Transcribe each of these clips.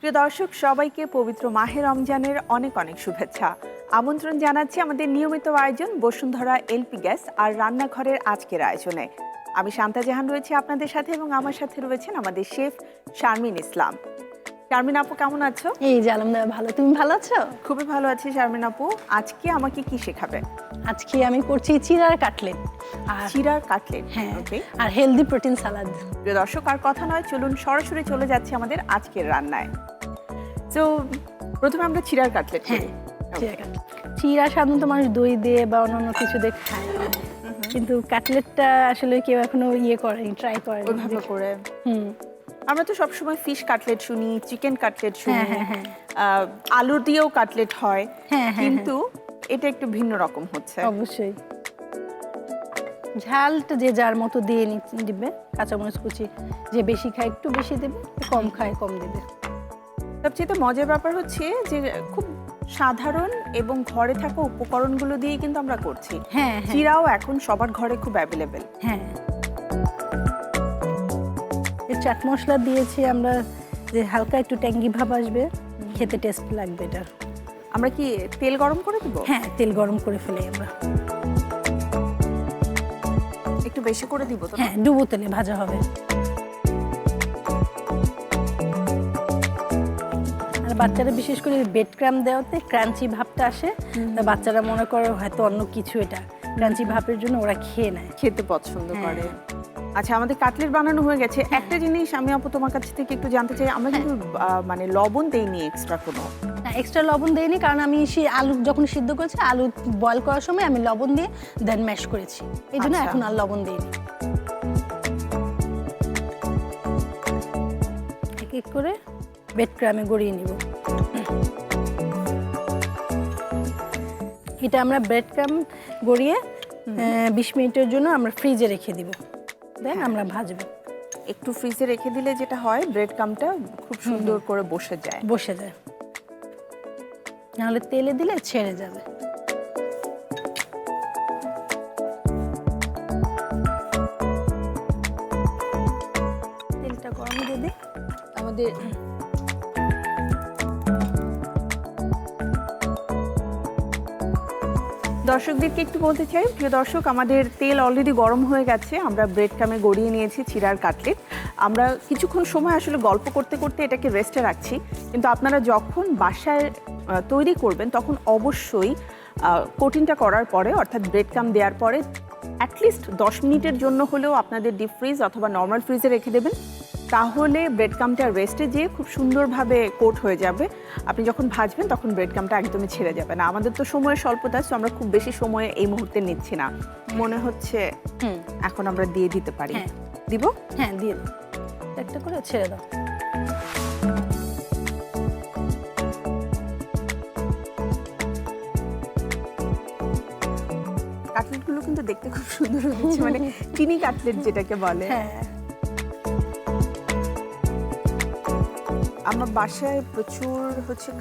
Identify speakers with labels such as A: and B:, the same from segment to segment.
A: প্রিয় দর্শক সবাইকে পবিত্র মাহে রমজানের অনেক অনেক শুভেচ্ছা। আমন্ত্রণ জানাচ্ছি আমাদের নিয়মিত আয়োজন বসুন্ধরা এলপি গ্যাস আর রান্নাঘরের আজকের আয়োজনে। আমি শান্তা জাহান রয়েছি আপনাদের সাথে এবং আমার সাথে রয়েছেন আমাদের শেফ শারমিন ইসলাম। শারমিন আপু কেমন আছো?
B: এই যে আলহামদুলিল্লাহ ভালো, তুমি ভালো আছো?
A: খুবই ভালো আছি শারমিন আপু। আজকে আমাকে কি শেখাবে?
B: আজকে আমি করছি চিড়ার কাটলেট।
A: চিড়ার কাটলেট,
B: হ্যাঁ,
A: ওকে।
B: আর হেলদি প্রোটিন সালাদ।
A: প্রিয় দর্শক আর কথা নয়, চলুন সরাসরি চলে যাচ্ছি আমাদের আজকের রান্নায়। তো প্রথমে আমরা চিড়ার কাটলেট করি।
B: চিড়া কাটলেট, চিড়া সাধারণত মানুষ দই দিয়ে বা অন্যান্য কিছু দিয়ে খায়, কিন্তু কাটলেটটা আসলে কেউ এখনো করেনি, ট্রাই করেনি
A: ওইভাবে করে। আমরা তো সবসময় ফিশ কাটলেট শুনি, চিকেন কাটলেট শুনি, আলু দিয়েও কাটলেট হয়, কিন্তু এটা একটু ভিন্ন রকম হচ্ছে।
B: অবশ্যই ঝালটা যে যার মতো দিয়ে দিবে, কাঁচামরিচ কুচি যে বেশি খায় একটু বেশি দেবে, কম খায় কম দেবে।
A: সবচেয়ে মজার ব্যাপার হচ্ছে যে খুব সাধারণ এবং ঘরে থাকা উপকরণগুলো দিয়ে কিন্তু আমরা করছি। চিড়াও এখন সবার ঘরে খুব অ্যাভেলেবেল।
B: চাট মশলা দিয়েছি আমরা, যে হালকা একটু ট্যাঙ্গি ভাব আসবে, খেতে টেস্ট লাগবে এটা।
A: আমরা কি তেল গরম করে দেব?
B: হ্যাঁ, তেল গরম করে ফেলে আমরা
A: একটু বেশি করে দিব তো?
B: হ্যাঁ, ডুবো তেলে ভাজা হবে। আর বাচ্চারা বিশেষ করে ব্রেড ক্রাম দেওয়াতে ক্রাঞ্চি ভাবটা আসে, বাচ্চারা মনে করে হয়তো অন্য কিছু, এটা ক্রাঞ্চি ভাবের জন্য ওরা খেয়ে নেয়,
A: খেতে পছন্দ করে। আচ্ছা, আমাদের কাটলেট বানানো হয়ে গেছে। একটা জিনিস আমি আপু তোমার কাছ থেকে একটু জানতে চাই, আমরা কিন্তু মানে লবণ দেইনি এক্সট্রা কোনো?
B: না, এক্সট্রা লবণ দেইনি, কারণ আমি আলু যখন সিদ্ধ করেছি, আলু বয়েল করার সময় আমি লবণ দিয়ে দেন ম্যাশ করেছি, এই জন্য এখন আর লবণ দিইনি। এক এক করে ব্রেড ক্রামে গড়িয়ে নিব। এটা আমরা ব্রেড ক্রাম গড়িয়ে 20 মিনিটের জন্য আমরা ফ্রিজে রেখে দিব, দেন আমরা ভাজবো।
A: একটু ফ্রিজে রেখে দিলে যেটা হয়, ব্রেড ক্রামটা খুব সুন্দর করে বসে যায়।
B: নাহলে তেলে দিলে ছেড়ে যাবে। তেলটা গরম দিয়ে দিই
A: আমাদের। দর্শকদেরকে একটু বলতে চাই, প্রিয় দর্শক, আমাদের তেল অলরেডি গরম হয়ে গেছে। আমরা ব্রেড ক্রামে গড়িয়ে নিয়েছি চিড়ার কাটলেট। আমরা কিছুক্ষণ সময় আসলে গল্প করতে করতে এটাকে রেস্টে রাখছি, কিন্তু আপনারা যখন বাসায় তৈরি করবেন তখন অবশ্যই কোটিংটা করার পরে, অর্থাৎ ব্রেড ক্রাম দেওয়ার পরে অ্যাটলিস্ট 10 মিনিটের জন্য হলেও আপনাদের ডিপ ফ্রিজ অথবা নর্মাল ফ্রিজে রেখে দেবেন। তাহলে ব্রেড ক্রামটা রেস্টে যেয়ে খুব সুন্দরভাবে কোট হয়ে যাবে। আপনি যখন ভাজবেন তখন ব্রেড ক্রামটা একদমই ছেড়ে যাবে না। আমাদের তো সময়ের স্বল্পতা, সো আমরা খুব বেশি সময় এই মুহূর্তে নিচ্ছি না। মনে হচ্ছে এখন আমরা দিয়ে দিতে পারি। দিব?
B: হ্যাঁ, দিয়ে দাও, একটা করে ছেড়ে দাও।
A: কাটলেটগুলো কিন্তু দেখতে খুব সুন্দর হচ্ছে, মানে চিনি কাটলেট যেটাকে বলে। আমার বাসায় প্রচুর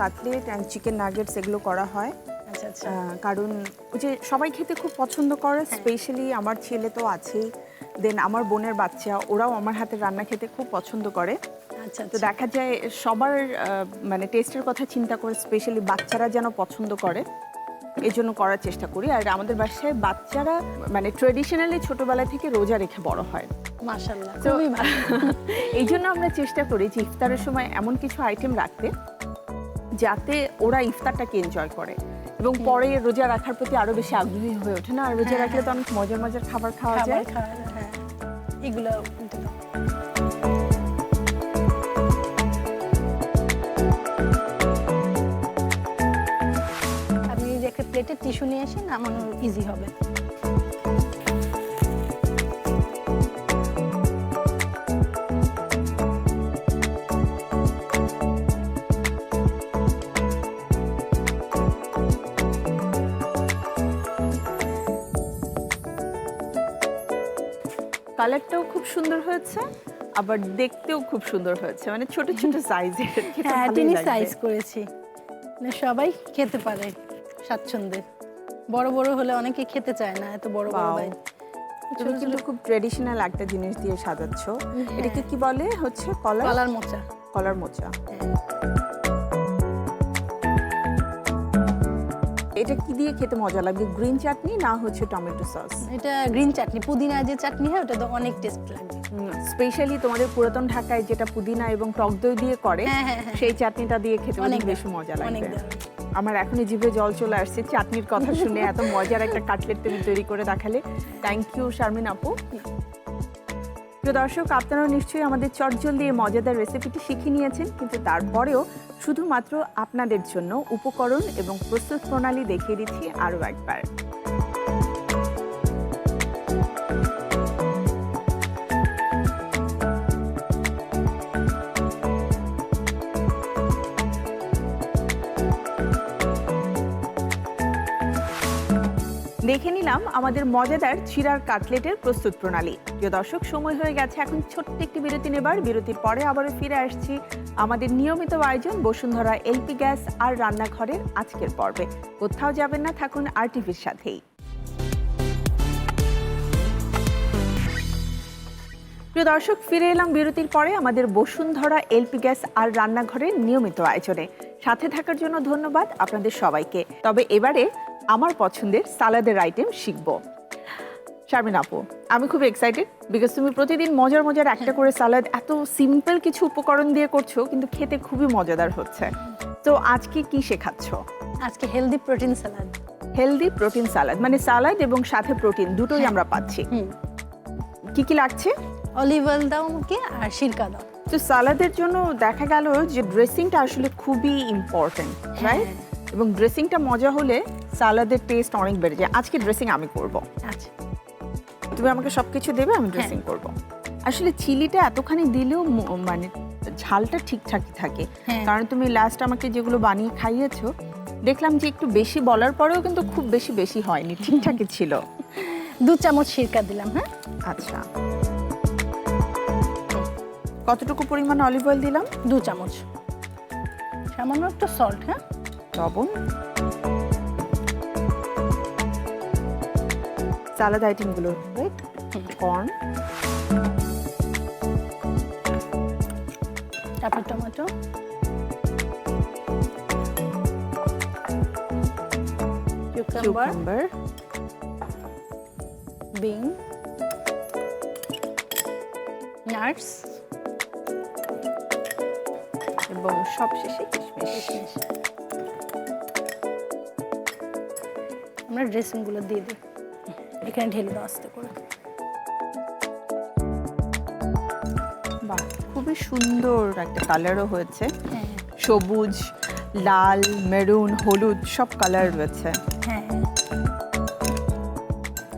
A: কাটলেট অ্যান্ড চিকেন নাগেটস এগুলো করা হয়।
B: আচ্ছা,
A: কারণ ওই যে সবাই খেতে খুব পছন্দ করে, স্পেশালি আমার ছেলে তো আছেই, দেন আমার বোনের বাচ্চা, ওরাও আমার হাতের রান্না খেতে খুব পছন্দ করে। তো দেখা যায় সবার মানে টেস্টের কথা চিন্তা করে স্পেশালি বাচ্চারা যেন পছন্দ করে, এই জন্য করার চেষ্টা করি। আর আমাদের বাসায় বাচ্চারা মানে ট্রেডিশনালি ছোটবেলা থেকে রোজা রেখে বড় হয়,
B: মাশাআল্লাহ,
A: তো
B: খুবই ভালো।
A: এই জন্য আমরা চেষ্টা করি যে ইফতারের সময় এমন কিছু আইটেম রাখতে যাতে ওরা ইফতারটাকে এনজয় করে এবং পরে রোজা রাখার প্রতি আরো বেশি আগ্রহী হয়ে ওঠে। না, আর রোজা রাখলে তো অনেক মজার মজার খাবার খাওয়া যায়।
B: এগুলো আপনি যে একটা প্লেটে টিস্যু নিয়ে আসেন, নামানো ইজি হবে।
A: কালারটাও খুব সুন্দর হয়েছে, আবার দেখতেও খুব সুন্দর হয়েছে, মানে ছোট ছোট সাইজের।
B: হ্যাঁ, তিনি সাইজ করেছি, মানে সবাই খেতে পারে স্বাচ্ছন্দ্যে। বড় বড় হলে অনেকে খেতে চায় না, এত বড় বড় বাইট।
A: তুমি কিন্তু খুব ট্রেডিশনাল একটা জিনিস দিয়ে সাজাচ্ছো। এটাকে কি বলে? হচ্ছে
B: কলার মোচা।
A: কলার মোচা। এটা কি দিয়ে খেতে মজা লাগবে? গ্রিন চাটনি না হচ্ছে টমেটো সস?
B: এটা গ্রিন চাটনি, পুদিনা যে চাটনি হয় ওটা তো অনেক টেস্ট লাগবে।
A: স্পেশালি তোমাদের পুরাতন ঢাকায় যেটা পুদিনা এবং টক দই দিয়ে করে, সেই চাটনিটা দিয়ে খেতে অনেক বেশি মজা লাগবে। আমার এখনই জিভে জল চলে আসছে চাটনির কথা শুনে। এত মজার একটা কাটলেট তুমি তৈরি করে দেখালে। থ্যাংক ইউ শারমিন আপু। প্রিয় দর্শক, আপনারাও নিশ্চয়ই আমাদের চটজলদি এই মজাদার রেসিপিটি শিখে নিয়েছেন, কিন্তু তারপরেও শুধুমাত্র আপনাদের জন্য উপকরণ এবং প্রস্তুত প্রণালী দেখিয়ে দিচ্ছি আরও একবার। দেখে নিলাম আমাদের মজাদার চিড়ার কাটলেটের প্রস্তুত প্রণালী। প্রিয় দর্শক, সময় হয়ে গেছে এখন ছোট্ট একটি বিরতি নেবার। বিরতির পরে আবারও ফিরে আসছি আমাদের নিয়মিত আয়োজন বসুন্ধরা এলপি গ্যাস আর রান্নাঘরের আজকের পর্বে। কোথাও যাবেন না, থাকুন আরটিভির সাথেই। প্রিয় দর্শক, ফিরে এলাম বিরতির পরে আমাদের বসুন্ধরা এলপি গ্যাস আর রান্নাঘরের নিয়মিত আয়োজনে। সাথে থাকার জন্য ধন্যবাদ আপনাদের সবাইকে। তবে এবারে আমার পছন্দের সালাদের আইটেম শিখবো। শারমিন আপু, আমি খুব এক্সাইটেড, বিকজ তুমি প্রতিদিন মজার মজার একটা করে সালাদ এত সিম্পল কিছু উপকরণ দিয়ে করছো, কিন্তু খেতে খুবই মজাদার হচ্ছে। তো আজকে কি শেখাচ্ছ?
B: আজকে হেলদি প্রোটিন সালাদ।
A: হেলদি প্রোটিন সালাদ মানে সালাদ এবং সাথে প্রোটিন দুটোই আমরা পাচ্ছি। কি কি লাগছে?
B: অলিভ অয়েল দাও আমাকে, আর সিরকা দাও।
A: তো সালাদের জন্য দেখা গেল যে ড্রেসিংটা আসলে খুবই ইম্পর্টেন্ট, রাইট? এবং ড্রেসিংটা মজা হলে সালাদের টেস্ট অনেক বেড়ে যায়। আজকে ড্রেসিং আমি করব।
B: আচ্ছা,
A: তুমি আমাকে সবকিছু দেবে, আমি ড্রেসিং করব। আসলে চিলিটা এতখানি দিলেও মানে ঝালটা ঠিকঠাকই থাকে, কারণ তুমি লাস্ট আমাকে যেগুলো বানিয়ে খাইয়েছো দেখলাম যে একটু বেশি বলার পরেও কিন্তু খুব বেশি বেশি হয়নি, ঠিকঠাকই ছিল।
B: 2 চামচ সিরকা দিলাম। হ্যাঁ,
A: আচ্ছা। কতটুকু পরিমাণ অলিভ অয়েল দিলাম?
B: 2 চামচ। সামান্য একটু সল্ট, হ্যাঁ,
A: লবণ। সালাদ আইটেমগুলো, রাইট? কর্ন,
B: তারপর টমেটো,
A: কিউকাম্বার,
B: বিন, নাটস
A: এবং সবশেষে কিশমিশ।
B: আমরা ড্রেসিংগুলো দিয়ে দিই, এখানে ঢেলে দাও আস্তে করে।
A: বাহ, খুবই সুন্দর একটা কালারও হয়েছে। সবুজ, লাল, মেরুন, হলুদ সব কালার রয়েছে।
B: হ্যাঁ,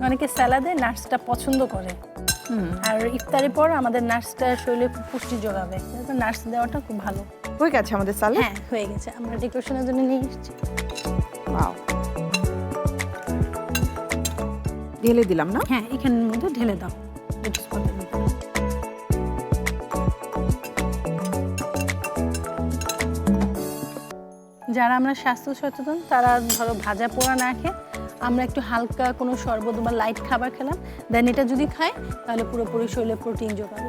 B: অনেকে স্যালাডে নাটসটা পছন্দ করে, আর ইফতারের পর আমাদের নাটসটা শরীরে খুব পুষ্টি যোগাবে। নাটস দেওয়াটা খুব ভালো।
A: হয়ে গেছে আমাদের সালাদ?
B: হ্যাঁ, হয়ে গেছে। আমরা ডেকোরেশনের জন্য নিয়ে এসেছি।
A: ওয়াও, ঢেলে দিলাম না?
B: হ্যাঁ, এখানের মধ্যে ঢেলে দাও। যারা আমরা স্বাস্থ্য সচেতন তারা ধরো ভাজা পোড়া না খেয়ে আমরা একটু হালকা কোনো শরবত বা লাইট খাবার খেলাম, দেন এটা যদি খাই তাহলে পুরোপুরি শরীরে প্রোটিন যোগাবে।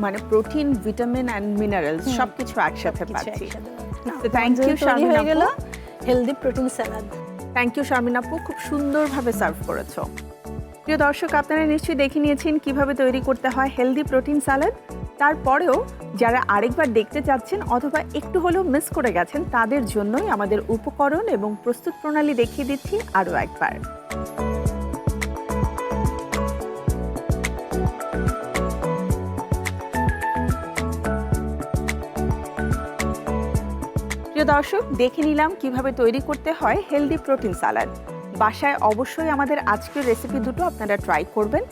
A: মানে প্রোটিন, ভিটামিন অ্যান্ড মিনারেলস সবকিছু একসাথে পাচ্ছি।
B: থ্যাংক ইউ শারমিন, হয়ে গেল healthy protein salad.
A: Thank you Sharmin আপু, খুব সুন্দরভাবে সার্ভ করেছো। প্রিয় দর্শক, আপনারা নিশ্চয়ই দেখে নিয়েছেন কিভাবে তৈরি করতে হয় হেলদি প্রোটিন সালাদ। তারপরেও যারা আরেকবার দেখতে চাচ্ছেন অথবা একটু হলেও মিস করে গেছেন, তাদের জন্যই আমাদের উপকরণ এবং প্রস্তুত প্রণালী দেখিয়ে দিচ্ছি আরও একবার। প্রিয় দর্শক, দেখে নিলাম কিভাবে তৈরি করতে হয় হেলদি প্রোটিন সালাদ। বাসায় অবশ্যই আমাদের আজকের রেসিপি দুটো আপনারা ট্রাই করবেন।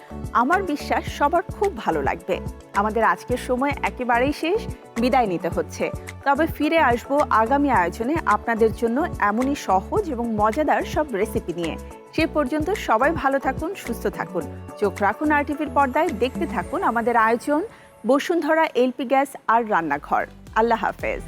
A: আমার বিশ্বাস সবার খুব ভালো লাগবে। আমাদের আজকের সময় একেবারেই শেষ, বিদায় নিতে হচ্ছে। তবে ফিরে আসব আগামী আয়োজনে আপনাদের জন্য এমনই সহজ এবং মজাদার সব রেসিপি নিয়ে। সে পর্যন্ত সবাই ভালো থাকুন, সুস্থ থাকুন। চোখ রাখুন আরটিভির পর্দায়, দেখতে থাকুন আমাদের আয়োজন বসুন্ধরা এলপি গ্যাস আর রান্নাঘর। আল্লাহ হাফেজ।